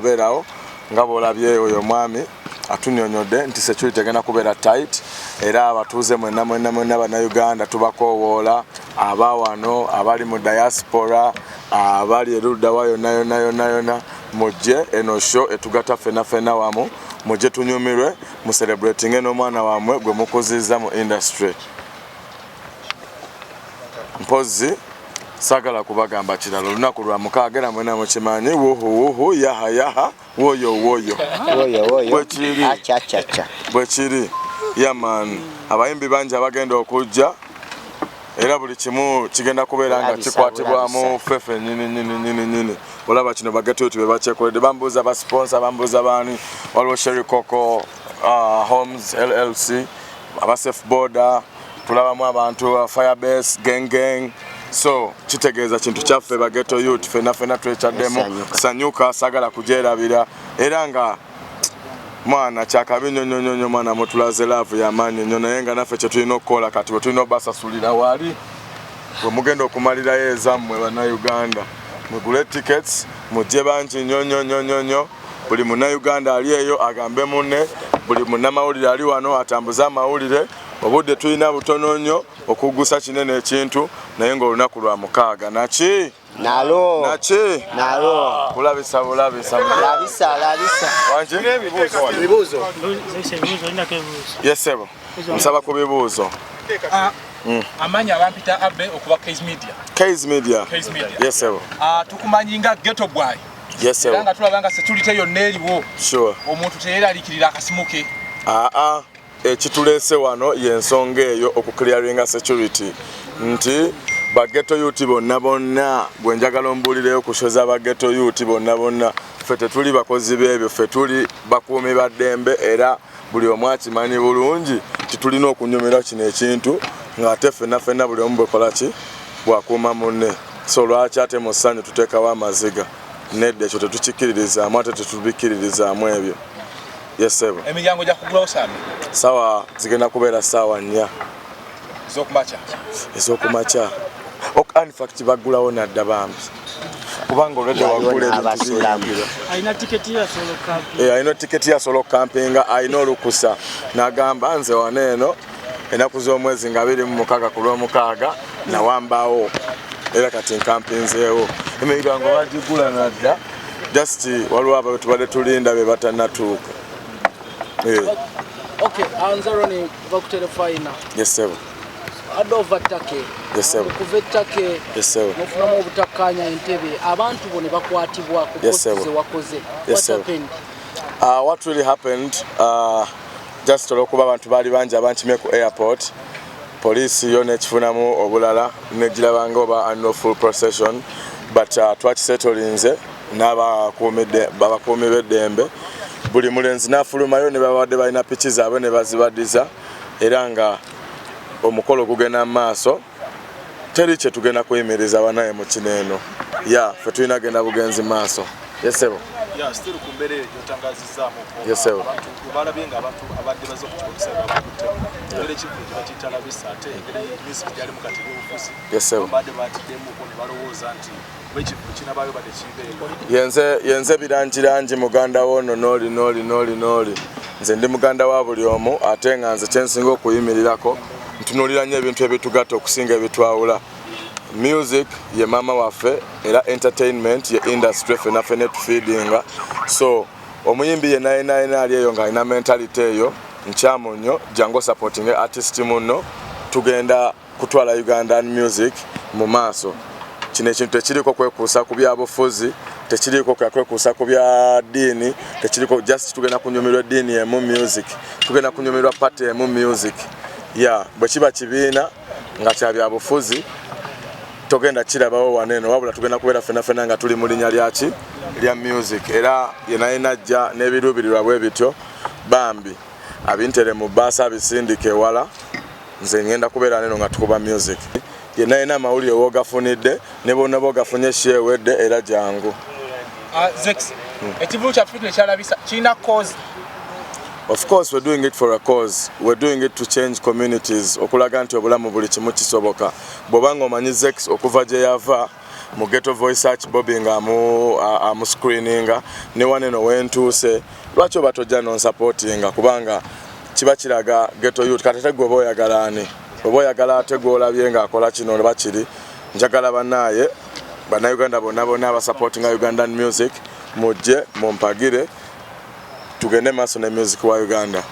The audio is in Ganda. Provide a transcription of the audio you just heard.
obeerawo nga bw'olabye oyo mwami atunyonyodde nti security egenda kubeera tight era abatuuze mwenna bannayuganda tubakoowoola abawano abali mu diaspora abali erudda wa yonna mujje eno show etugata fena wamu mujje tunyumirwe mu celebrating n'omwana wamwe gwe mukuzizza mu industry. Mpozi sagala kubagamba kirala olunaku lwa mukaaga mwena mukimanyi wuhu yaha woyo bwekiri yaman abayimbi bangi abagenda okujja era buli kimu kigenda kubeera nga kikwatibwamu fefe nyini olaba kino bageto youtube bakyekoledde bambuuza ba sponsor bambuuza baani waliwo Sherry Coco Homes LLC aba safe border tulabamu abantu Firebase gang so kitegeeza kintu kyaffe bageto youth fena twechaddemu sanyuka sagala kujerabira era nga mwana kyakabi nyonyonyo mwana mutulaze love yamanyi nyo naye nga naffe kye tulina okukola kati bwe tulina obasasulira wali bwe mugenda okumalirayo ezammwe bannayuganda mugule tickets mujje bangi nyonyonyo buli munnayuganda ali eyo agambe munne buli munnamawulire ali wano atambuze amawulire obudde tulina butono nnyo okugusa kinene ekintu naye ng'olunaku lwa mukaaga naki kulabisa ebibuuzo yesebo nsaba ku bibuuzo amanya abampita abe okuba Case Media yesebo tukumanyi nga ghetto boy yesebo nga tulaba nga security yonna eriwo sure omuntu teyeralikirira akasimu ke ekituleese wano y'ensonga eyo okuclearinga security nti bageto youth bonna gwe njagala ombuulireyo kushoza bageto youth bonna ffe tetuli bakozi b'ebyo ffe tuli bakuumi ba ddembe era buli omu akimanyi bulungi titulina okunyumira kino ekintu ng'ate ffenna buli omu bwekola ki bwakuuma munne so lwaki ate mu ssanyu tuteekawo amaziga nedda ekyo tetukikiririzaamu ate tetubikiririzaamu ebyo yesebo emiryango gya kugulawo sami sawa zigenda kubeera sawa 4 ez'okumakya in fact bagulawo nadda bambi kubanga olwedde wagula alina tiketi ya solo camping alina tiketi ya solo camping alina olukusa n'agamba nze wano eno ennaku z'omwezi nga 26 ku lw'omukaaga nawambaawo era kati nkampinzeewo emiryango bagigula nadda just waliwo abo tubadde tulinda be batannatuuka. Okay, Anzaroni bakutelefaina. Yes sir. Adova take. Yes sir. Kuvetake. Yes sir. Mufuna obutakanya entebe abantu bone bakwatibwa ku post ze wakoze. What happened? What really happened just okuba abantu bali banja abankime ku airport police yone kifunamu obulala negirabanga oba unlawful procession but twakisettlinze n'abakuumi b'eddembe buli mulenzi n'afulumayo ne babadde balina piki zaabwe ne bazibaddiza era nga omukolo gugenda mu maaso teri kye tugenda kuyimiriza banaye mu kineeno ffe tulina genda bugenzi maaso yesebo still kumbere yotangazizzamu yesebo balabye nga abantu abadde bazo kukikozesa babudde ekivuga bakitalabisa ate engeri music yali mukati n'obufuzi yesebo badde batiddemu ko ne balowooza nti bwekivuga kinabayo badde kibeeko yenze birangirangi muganda wono noli nze ndi muganda wa buli omu ate nga nze kyensinga okuyimirirako ntunuulira nnyo ebintu ebitugatta okusinga ebitwawula. Music ye mama waffe era entertainment ye industry fena netufeedinga so omuyimbi yenna ali eyo nga alina mentality eyo nkyamu nnyo jango supporting artist muno tugenda kutwala Ugandan music mu maaso. Kino ekintu tekiriko kwekuusa ku byabufuzi tekiriko kwekuusa ku bya ddiini tekiriko just tugenda kunyumirwa eddiini emu music tugenda kunyumirwa party emu music bwe kiba kibiina nga kya byabufuzi togenda kirabawo waneno wabula tugenda kubeera fena nga tuli mu linnya lyaki lya music era yenayinajja n'ebiruubirirwa bwe bityo bambi abintere mu baasa abisindike ewala nze ngenda kubeera neno nga tukuba music yenayina amawulire woogafunidde ne bonna boogafunye kyewedde era jangu. Zex ekivulo kya fitne kyalabisa kirina cause. Of course, we're doing it for a cause. We're doing it to change communities. Okulaga nti obulamu buli kimu kisoboka. Bw'obanga omanyi Zex okuva gye yava mu Ghetto Voice Search Bobby nga amu screeninga ne waneno wentuuse lwaki oba tojja non supportinga kubanga kiba kiraga ghetto youth katete gwe oba oyagala ate gw'olabye ng'akola kino oba kiri njagala bannaaye bannayuganda bonna abasupportinga Ugandan music mujje mumpagire tugende maaso ne music wa Uganda.